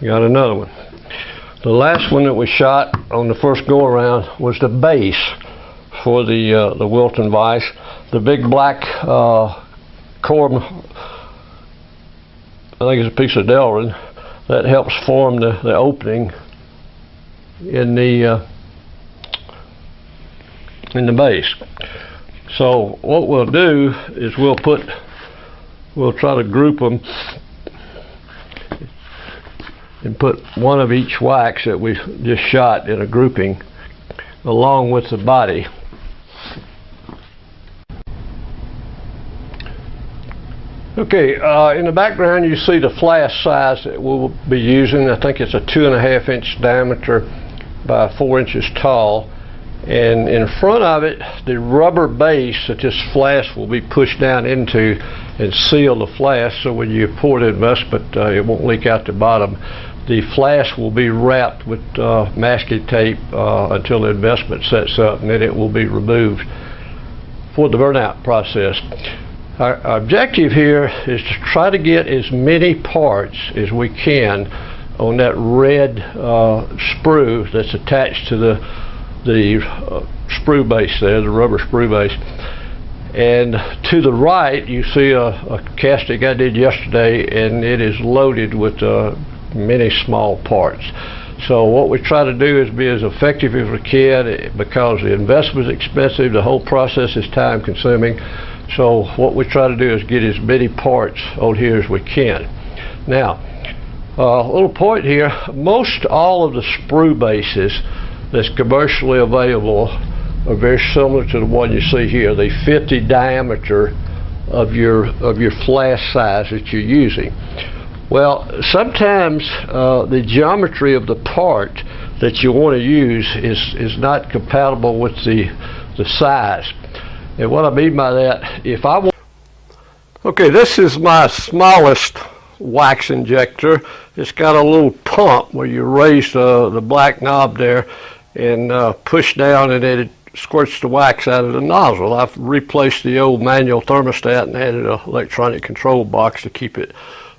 got another one. The last one that we shot on the first go around was the base for the Wilton vise. The big black core, I think it's a piece of Delrin that helps form the opening in the base. So what we'll do is we'll try to group them and put one of each wax that we just shot in a grouping along with the body. Okay, in the background you see the flask size that we'll be using. I think it's a 2.5 inch diameter by 4 inches tall, and in front of it the rubber base that this flask will be pushed down into and seal the flask, so when you pour the investment it won't leak out the bottom. The flask will be wrapped with masking tape until the investment sets up, and then it will be removed for the burnout process. Our objective here is to try to get as many parts as we can on that red sprue that's attached to the sprue base there, the rubber sprue base. And to the right you see a casting I did yesterday, and it is loaded with many small parts. So what we try to do is be as effective as we can, because the investment is expensive, the whole process is time consuming. So what we try to do is get as many parts on here as we can. Now, a little point here, most all of the sprue bases that's commercially available are very similar to the one you see here. They fit the diameter of your flask size that you're using. Well, sometimes the geometry of the part that you want to use is not compatible with the size. And what I mean by that, if I want... Okay, this is my smallest wax injector. It's got a little pump where you raise the black knob there and push down, and then it squirts the wax out of the nozzle. I've replaced the old manual thermostat and added an electronic control box to keep it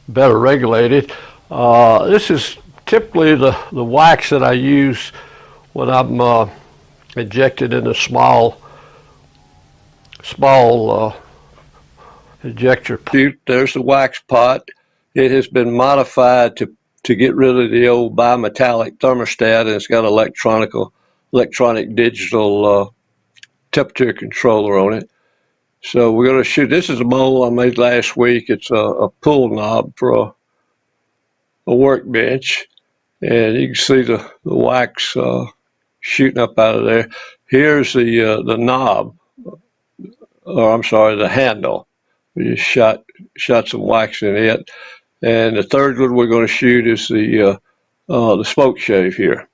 better regulated. This is typically the wax that I use when I'm injected in a small injector. There's the wax pot. It has been modified to get rid of the old bimetallic thermostat, and it's got electronic digital temperature controller on it. So we're going to shoot. This is a bowl I made last week. It's a pull knob for a workbench, and you can see the wax shooting up out of there. Here's the knob, or I'm sorry, the handle. We just shot some wax in it. And the third one we're going to shoot is the smoke shave here.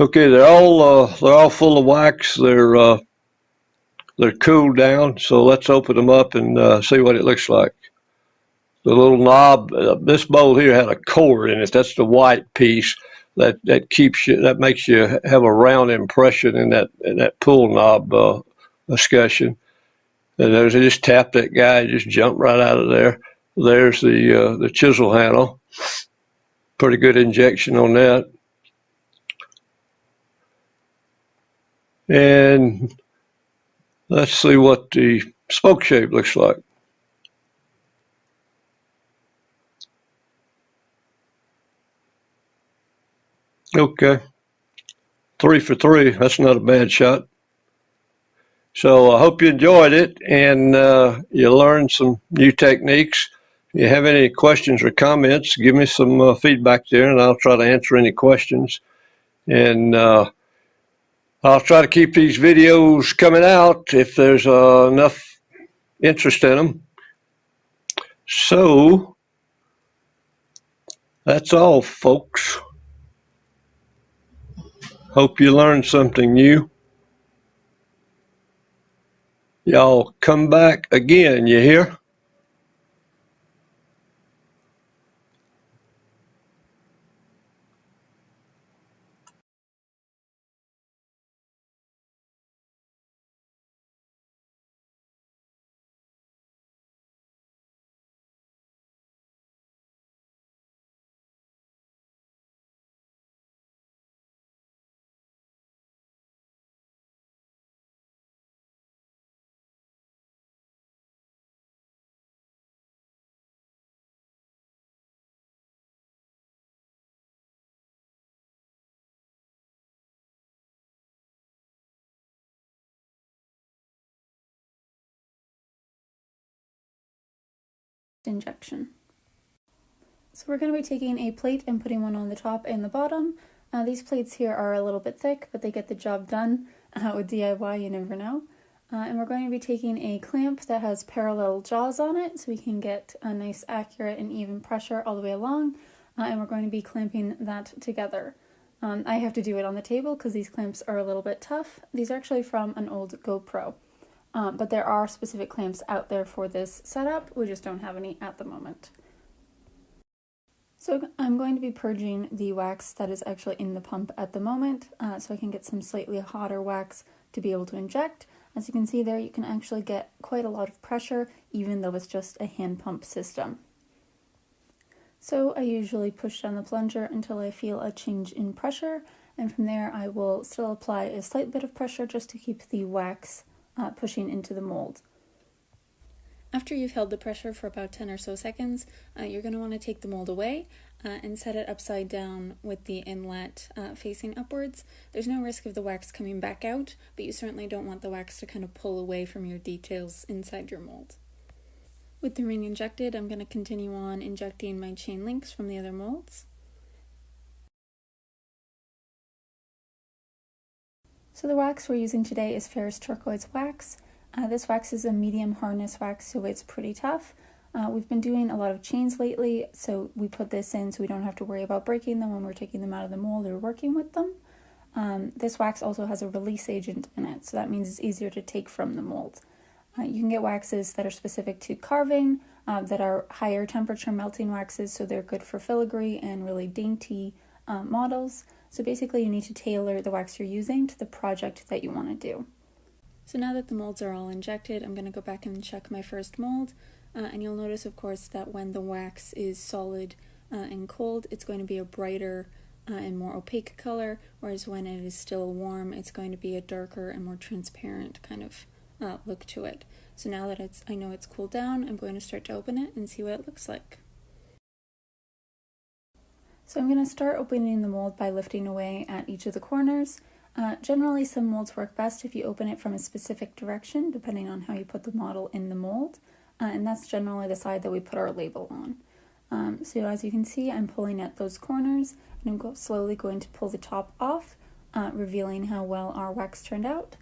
Okay, they're all full of wax. They're cooled down. So let's open them up and see what it looks like. The little knob. This bowl here had a cord in it. That's the white piece that keeps you. That makes you have a round impression in that pull knob discussion. And there's, I just tap that guy, just jump right out of there. There's the chisel handle. Pretty good injection on that. And let's see what the smoke shave looks like. Okay, 3 for 3. That's not a bad shot. So I hope you enjoyed it and you learned some new techniques. If you have any questions or comments, give me some feedback there, and I'll try to answer any questions. And I'll try to keep these videos coming out if there's enough interest in them. So that's all, folks. Hope you learned something new. Y'all come back again, you hear? injection. So we're going to be taking a plate and putting one on the top and the bottom. These plates here are a little bit thick, but they get the job done. With DIY, you never know. And we're going to be taking a clamp that has parallel jaws on it, so we can get a nice accurate and even pressure all the way along. And we're going to be clamping that together. I have to do it on the table because these clamps are a little bit tough. These are actually from an old GoPro. But there are specific clamps out there for this setup. We just don't have any at the moment. So I'm going to be purging the wax that is actually in the pump at the moment, so I can get some slightly hotter wax to be able to inject. As you can see there, you can actually get quite a lot of pressure, even though it's just a hand pump system. So I usually push down the plunger until I feel a change in pressure, and from there I will still apply a slight bit of pressure just to keep the wax pushing into the mold. After you've held the pressure for about 10 or so seconds, you're going to want to take the mold away and set it upside down with the inlet facing upwards. There's no risk of the wax coming back out, but you certainly don't want the wax to kind of pull away from your details inside your mold. With the ring injected, I'm going to continue on injecting my chain links from the other molds. So the wax we're using today is ferrous turquoise wax. This wax is a medium hardness wax, so it's pretty tough. We've been doing a lot of chains lately, so we put this in so we don't have to worry about breaking them when we're taking them out of the mold or working with them. This wax also has a release agent in it, so that means it's easier to take from the mold. You can get waxes that are specific to carving, that are higher temperature melting waxes, so they're good for filigree and really dainty models. So basically you need to tailor the wax you're using to the project that you want to do. So now that the molds are all injected, I'm going to go back and check my first mold, and you'll notice of course that when the wax is solid and cold, it's going to be a brighter and more opaque color, whereas when it is still warm, it's going to be a darker and more transparent kind of look to it. So now that I know it's cooled down, I'm going to start to open it and see what it looks like. So I'm going to start opening the mold by lifting away at each of the corners. Generally, some molds work best if you open it from a specific direction, depending on how you put the model in the mold, and that's generally the side that we put our label on. So as you can see, I'm pulling at those corners, and I'm slowly going to pull the top off, revealing how well our wax turned out.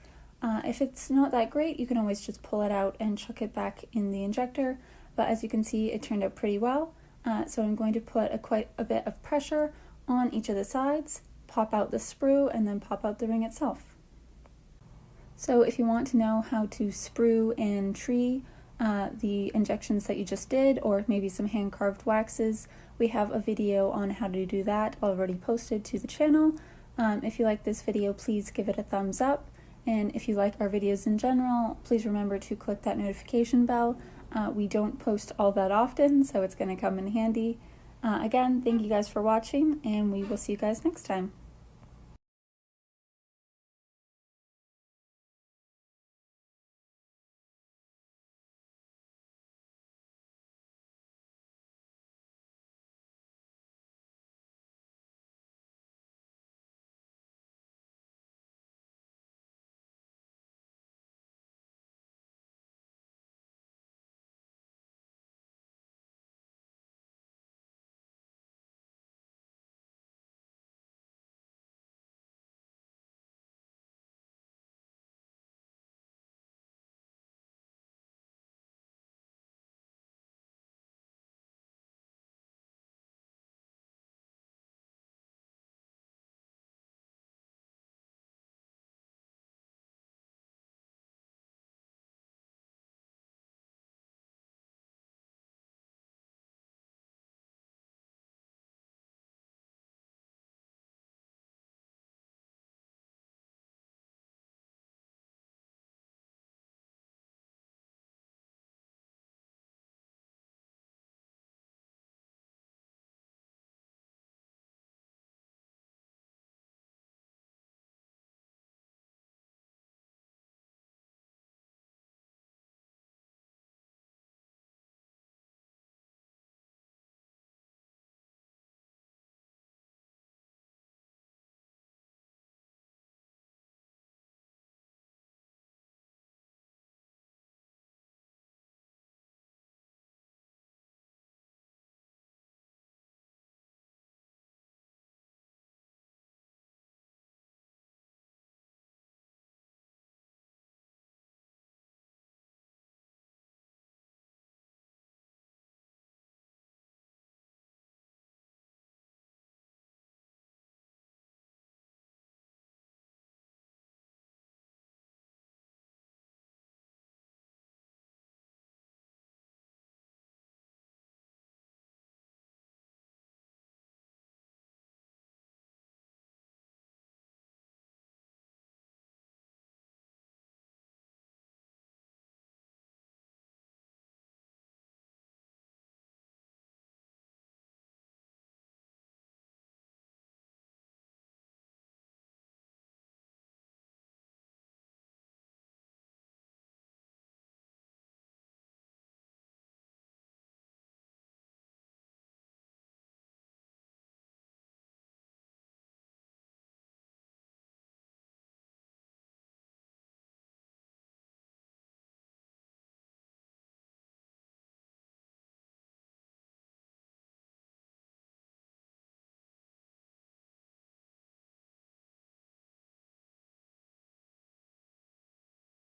If it's not that great, you can always just pull it out and chuck it back in the injector, but as you can see, it turned out pretty well. So I'm going to put quite a bit of pressure on each of the sides, pop out the sprue, and then pop out the ring itself. So if you want to know how to sprue and tree the injections that you just did, or maybe some hand-carved waxes, we have a video on how to do that already posted to the channel. If you like this video, please give it a thumbs up, and if you like our videos in general, please remember to click that notification bell. We don't post all that often, so it's going to come in handy. Again, thank you guys for watching, and we will see you guys next time.